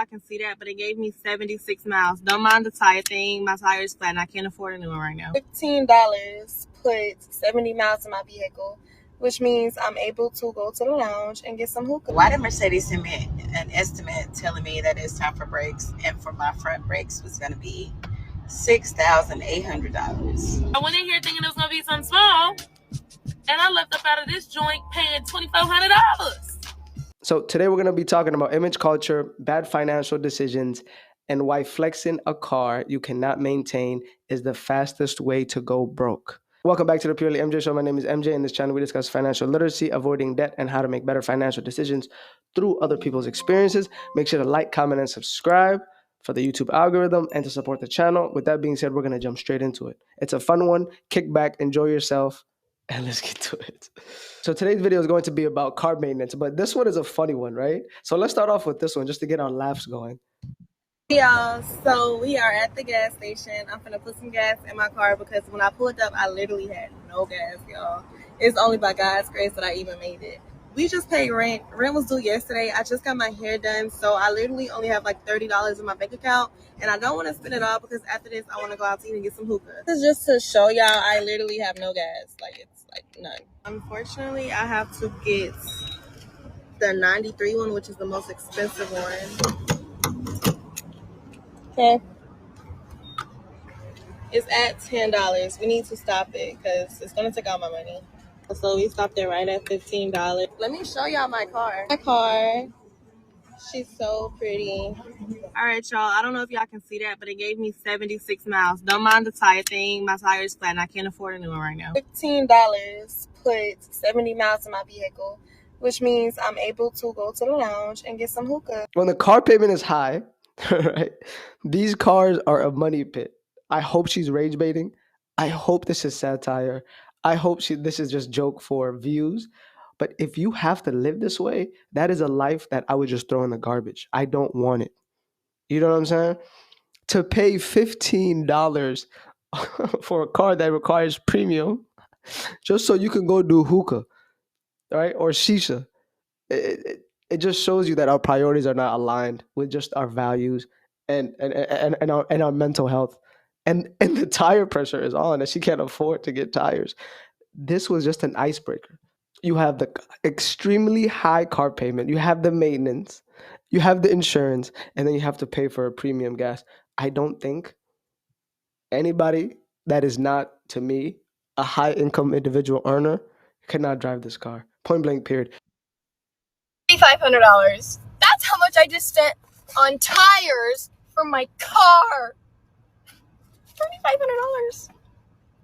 I can see that, but it gave me 76 miles. Don't mind the tire thing. My tire is flat and I can't afford a new one right now. $15 puts 70 miles in my vehicle, which means I'm able to go to the lounge and get some hookah. Why did Mercedes send me an estimate telling me that it's time for brakes, and for my front brakes was going to be $6,800? I went in here thinking it was going to be something small, and I left up out of this joint paying $2,400. So today we're going to be talking about image culture, bad financial decisions, and why flexing a car you cannot maintain is the fastest way to go broke. Welcome back to the Purely MJ Show. My name is MJ. In this channel, we discuss financial literacy, avoiding debt, and how to make better financial decisions through other people's experiences. Make sure to like, comment, and subscribe for the YouTube algorithm and to support the channel. With that being said, we're going to jump straight into it. It's a fun one. Kick back, enjoy yourself, and let's get to it. So today's video is going to be about car maintenance, but this one is a funny one, right? So let's start off with this one just to get our laughs going. Y'all, so we are at the gas station. I'm finna put some gas in my car because when I pulled up, I literally had no gas, y'all. It's only by God's grace that I even made it. We just paid rent. Rent was due yesterday. I just got my hair done, so I literally only have like $30 in my bank account, and I don't want to spend it all because after this, I want to go out to eat and get some hookah. This is just to show y'all I literally have no gas. Like, it's like none. Unfortunately, I have to get the 93 one, which is the most expensive one. Okay. It's at $10. We need to stop it because it's going to take all my money. So we stopped it right at $15. Let me show y'all my car. My car. She's so pretty. All right, y'all. I don't know if y'all can see that, but it gave me 76 miles. Don't mind the tire thing. My tire is flat and I can't afford a new one right now. $15 puts 70 miles in my vehicle, which means I'm able to go to the lounge and get some hookah. When the car payment is high, right, these cars are a money pit. I hope she's rage baiting. I hope this is satire. I hope this is just joke for views. But if you have to live this way, that is a life that I would just throw in the garbage. I don't want it. You know what I'm saying? To pay $15 for a car that requires premium just so you can go do hookah, right? Or shisha. It just shows you that our priorities are not aligned with just our values and our mental health. And the tire pressure is on, and she can't afford to get tires. This was just an icebreaker. You have the extremely high car payment, you have the maintenance, you have the insurance, and then you have to pay for a premium gas. I don't think anybody that is not, to me, a high income individual earner cannot drive this car. Point blank, period. $3,500. That's how much I just spent on tires for my car. $3,500.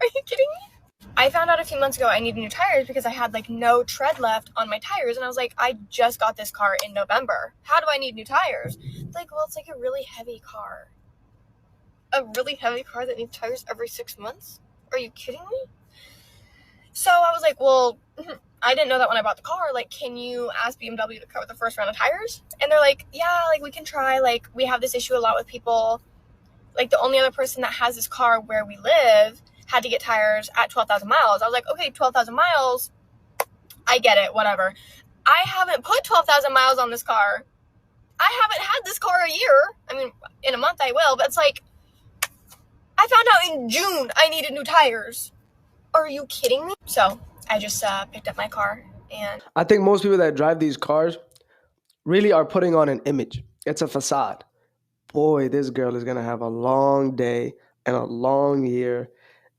Are you kidding me? I found out a few months ago I needed new tires because I had like no tread left on my tires, and I was like, I just got this car in November. How do I need new tires? It's like, well, it's like a really heavy car. A really heavy car that needs tires every 6 months? Are you kidding me? So I was like, well, I didn't know that when I bought the car. Like, can you ask BMW to cover the first round of tires? And they're like, yeah, like we can try. Like, we have this issue a lot with people. Like, the only other person that has this car where we live had to get tires at 12,000 miles. I was like, okay, 12,000 miles. I get it, whatever. I haven't put 12,000 miles on this car. I haven't had this car a year. I mean, in a month I will, but it's like, I found out in June I needed new tires. Are you kidding me? So I just picked up my car, and I think most people that drive these cars really are putting on an image. It's a facade. Boy, this girl is going to have a long day and a long year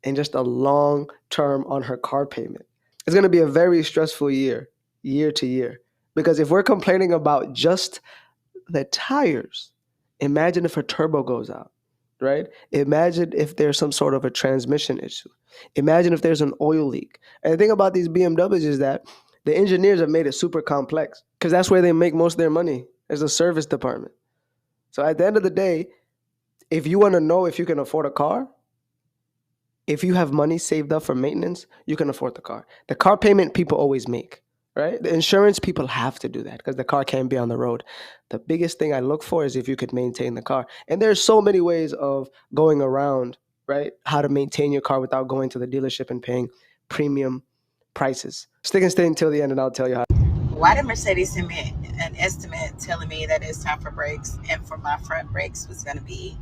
and just a long term on her car payment. It's going to be a very stressful year to year. Because if we're complaining about just the tires, imagine if her turbo goes out, right? Imagine if there's some sort of a transmission issue. Imagine if there's an oil leak. And the thing about these BMWs is that the engineers have made it super complex because that's where they make most of their money, is the service department. So at the end of the day, if you want to know if you can afford a car, if you have money saved up for maintenance, you can afford the car. The car payment people always make, right? The insurance people have to do that because the car can't be on the road. The biggest thing I look for is if you could maintain the car. And there's so many ways of going around, right? How to maintain your car without going to the dealership and paying premium prices. Stick and stay until the end and I'll tell you how. Why did Mercedes send me an estimate telling me that it's time for brakes, and for my front brakes was going to be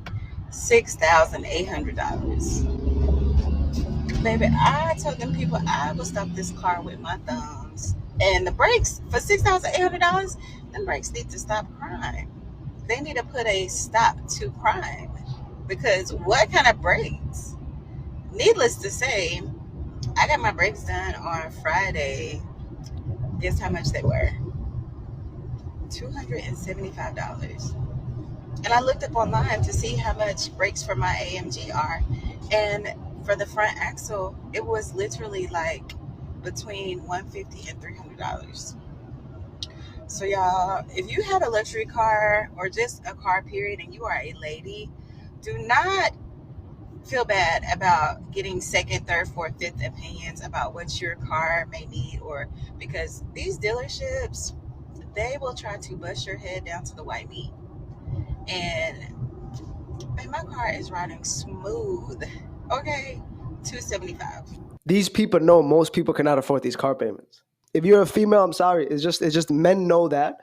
$6,800? Baby, I told them people I would stop this car with my thumbs. And the brakes for $6,800, them brakes need to stop crime. They need to put a stop to crime. Because what kind of brakes? Needless to say, I got my brakes done on Friday. Guess how much they were? $275. And I looked up online to see how much brakes for my AMG are. And for the front axle, it was literally like between $150 and $300. So y'all, if you have a luxury car or just a car period and you are a lady, do not feel bad about getting second, third, fourth, fifth opinions about what your car may need, or because these dealerships, they will try to bust your head down to the white meat. And my car is riding smooth. Okay, $275. These people know most people cannot afford these car payments. If you're a female, I'm sorry. It's just men know that,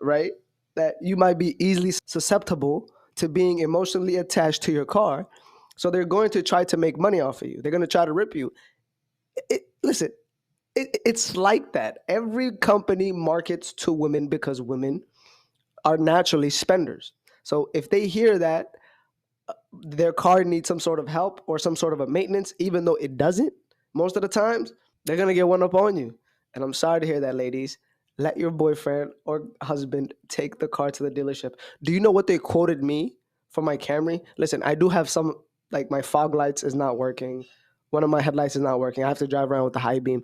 right? That you might be easily susceptible to being emotionally attached to your car. So they're going to try to make money off of you. They're going to try to rip you. Listen, it's like that. Every company markets to women because women are naturally spenders. So if they hear that their car needs some sort of help or some sort of a maintenance, even though it doesn't, most of the times, they're going to get one up on you. And I'm sorry to hear that, ladies. Let your boyfriend or husband take the car to the dealership. Do you know what they quoted me for my Camry? Listen, I do have some, like my fog lights is not working. One of my headlights is not working. I have to drive around with the high beam.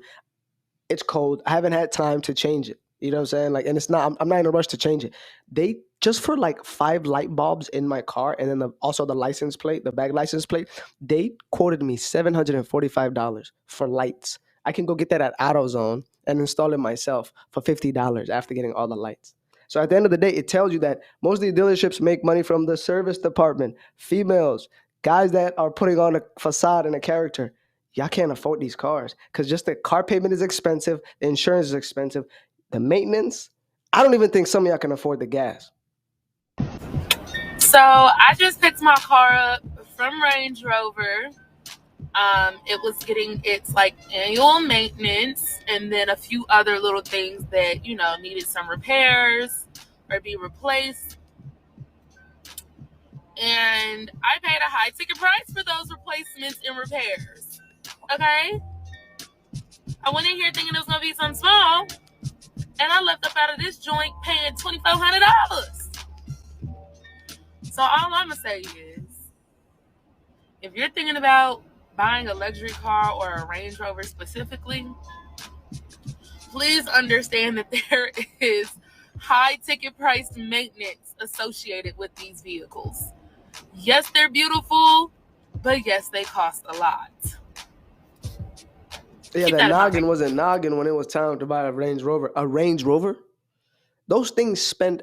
It's cold. I haven't had time to change it. You know what I'm saying? Like, and it's not, I'm not in a rush to change it. They just for like 5 light bulbs in my car, and then also the license plate, the back license plate, they quoted me $745 for lights. I can go get that at AutoZone and install it myself for $50 after getting all the lights. So at the end of the day, it tells you that most of the dealerships make money from the service department, females, guys that are putting on a facade and a character. Y'all can't afford these cars because just the car payment is expensive, the insurance is expensive, the maintenance. I don't even think some of y'all can afford the gas. So I just picked my car up from Range Rover. It was getting its like annual maintenance and then a few other little things that, you know, needed some repairs or be replaced. And I paid a high ticket price for those replacements and repairs. Okay? I went in here thinking it was going to be something small, and I left up out of this joint paying $2,400. So all I'm going to say is, if you're thinking about buying a luxury car or a Range Rover specifically, please understand that there is high ticket price maintenance associated with these vehicles. Yes, they're beautiful, but yes, they cost a lot. Yeah, that noggin wasn't noggin when it was time to buy a Range Rover. A Range Rover? Those things spend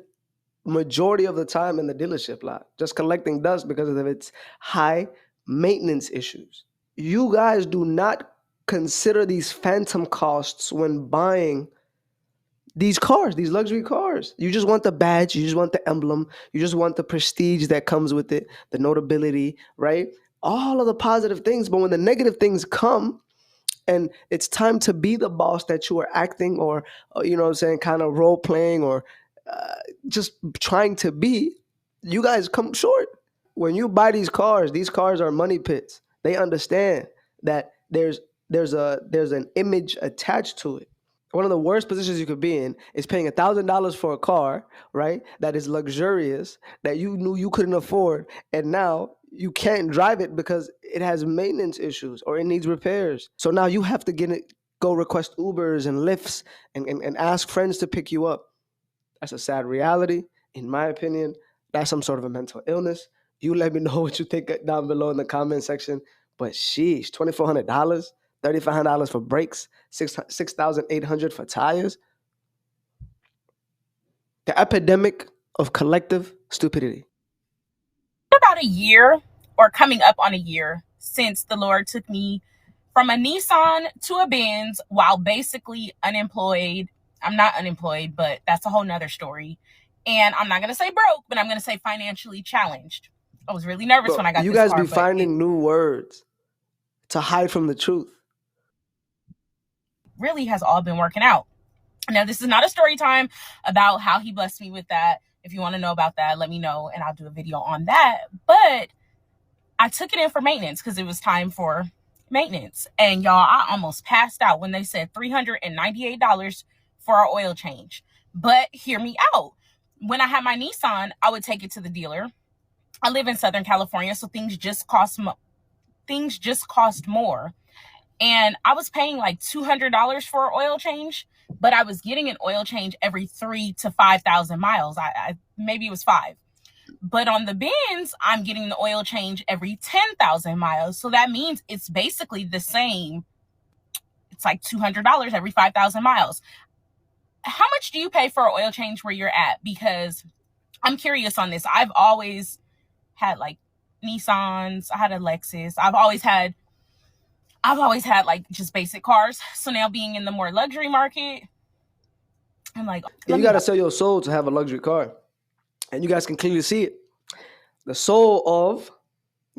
majority of the time in the dealership lot, just collecting dust because of its high maintenance issues. You guys do not consider these phantom costs when buying these cars, these luxury cars. You just want the badge, you just want the emblem, you just want the prestige that comes with it, the notability, right? All of the positive things. But when the negative things come, and it's time to be the boss that you are acting or you know what I'm saying, kind of role playing or just trying to be, you guys come short. When you buy these cars are money pits. They understand that there's an image attached to it. One of the worst positions you could be in is paying $1,000 for a car, right? That is luxurious, that you knew you couldn't afford, and now you can't drive it because it has maintenance issues or it needs repairs. So now you have to go request Ubers and Lyfts and ask friends to pick you up. That's a sad reality, in my opinion. That's some sort of a mental illness. You let me know what you think down below in the comment section. But sheesh, $2,400, $3,500 for brakes, $6,800 for tires. The epidemic of collective stupidity. About a year, or coming up on a year, since the Lord took me from a Nissan to a Benz while basically unemployed. I'm not unemployed, but that's a whole nother story. And I'm not going to say broke, but I'm going to say financially challenged. I was really nervous when I got you this guys car, be finding new words to hide from the truth. Really has all been working out. Now, this is not a story time about how he blessed me with that. If you want to know about that, let me know and I'll do a video on that. But I took it in for maintenance because it was time for maintenance. And y'all, I almost passed out when they said $398 for our oil change. But hear me out. When I had my Nissan, I would take it to the dealer. I live in Southern California, so things just cost more. And I was paying like $200 for an oil change, but I was getting an oil change every 3,000 to 5,000 miles. I maybe it was 5. But on the Benz, I'm getting the oil change every 10,000 miles. So that means it's basically the same. It's like $200 every 5,000 miles. How much do you pay for an oil change where you're at? Because I'm curious on this. I've always had like Nissans. I had a Lexus. I've always had like just basic cars. So now being in the more luxury market, I'm like, you got to sell your soul to have a luxury car. And you guys can clearly see it. The soul of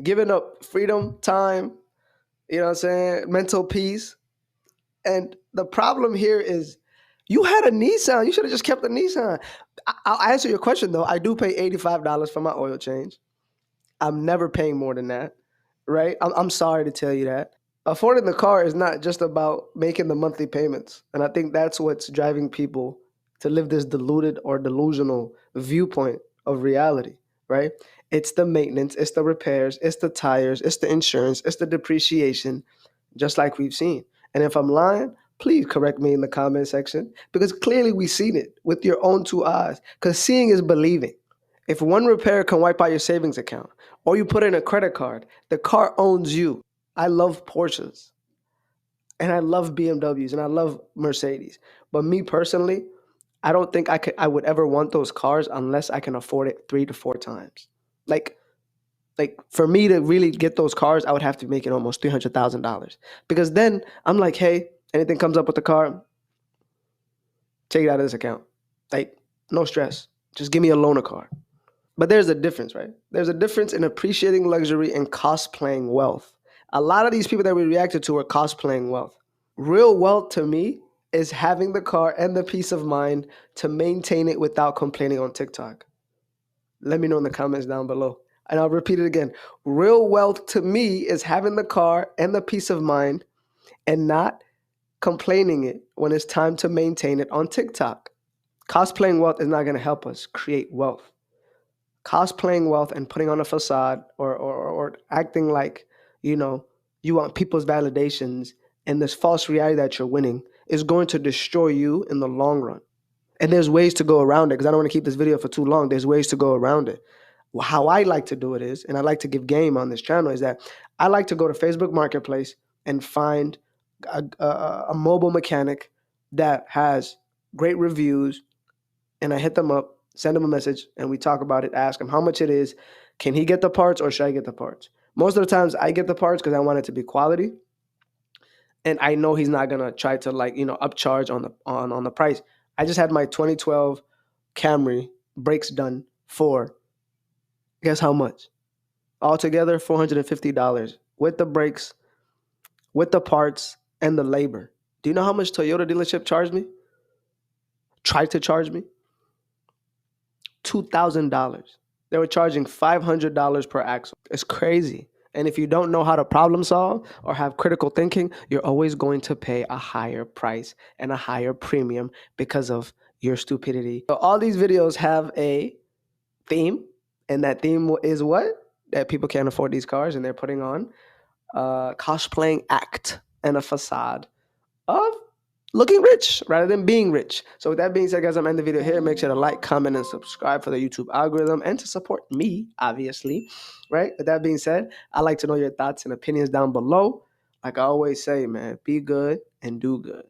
giving up freedom, time, you know what I'm saying, mental peace. And the problem here is you had a Nissan. You should have just kept the Nissan. I'll answer your question, though. I do pay $85 for my oil change. I'm never paying more than that, right? I'm sorry to tell you that. Affording the car is not just about making the monthly payments. And I think that's what's driving people to live this deluded or delusional viewpoint of reality, right? It's the maintenance, it's the repairs, it's the tires, it's the insurance, it's the depreciation, just like we've seen. And if I'm lying, please correct me in the comment section, because clearly we've seen it with your own 2 eyes, because seeing is believing. If one repair can wipe out your savings account, or you put in a credit card, the car owns you. I love Porsches, and I love BMWs, and I love Mercedes. But me personally, I don't think I would ever want those cars unless I can afford it 3 to 4 times. Like for me to really get those cars, I would have to make it almost $300,000. Because then I'm like, hey, anything comes up with the car, take it out of this account. Like, no stress. Just give me a loaner car. But there's a difference, right? There's a difference in appreciating luxury and cosplaying wealth. A lot of these people that we reacted to are cosplaying wealth. Real wealth to me is having the car and the peace of mind to maintain it without complaining on TikTok. Let me know in the comments down below. And I'll repeat it again. Real wealth to me is having the car and the peace of mind and not complaining it when it's time to maintain it on TikTok. Cosplaying wealth is not going to help us create wealth. Cosplaying wealth and putting on a facade or acting like, you want people's validations and this false reality that you're winning is going to destroy you in the long run. And there's ways to go around it, because I don't want to keep this video for too long. There's ways to go around it. Well, how I like to do it is, and I like to give game on this channel, is that I like to go to Facebook Marketplace and find a mobile mechanic that has great reviews, and I hit them up, send them a message, and we talk about it, ask him how much it is. Can he get the parts or should I get the parts? Most of the times I get the parts because I want it to be quality. And I know he's not gonna try to upcharge on the price. I just had my 2012 Camry brakes done for, guess how much? Altogether $450 with the brakes, with the parts, and the labor. Do you know how much Toyota dealership charged me? Tried to charge me? $2,000. They were charging $500 per axle. It's crazy. And if you don't know how to problem solve or have critical thinking, you're always going to pay a higher price and a higher premium because of your stupidity. So all these videos have a theme, and that theme is what? That people can't afford these cars, and they're putting on a cosplaying act and a facade of looking rich rather than being rich. So with that being said, guys, I'm ending the video here. Make sure to like, comment, and subscribe for the YouTube algorithm and to support me, obviously, right? With that being said, I'd like to know your thoughts and opinions down below. Like I always say, man, be good and do good.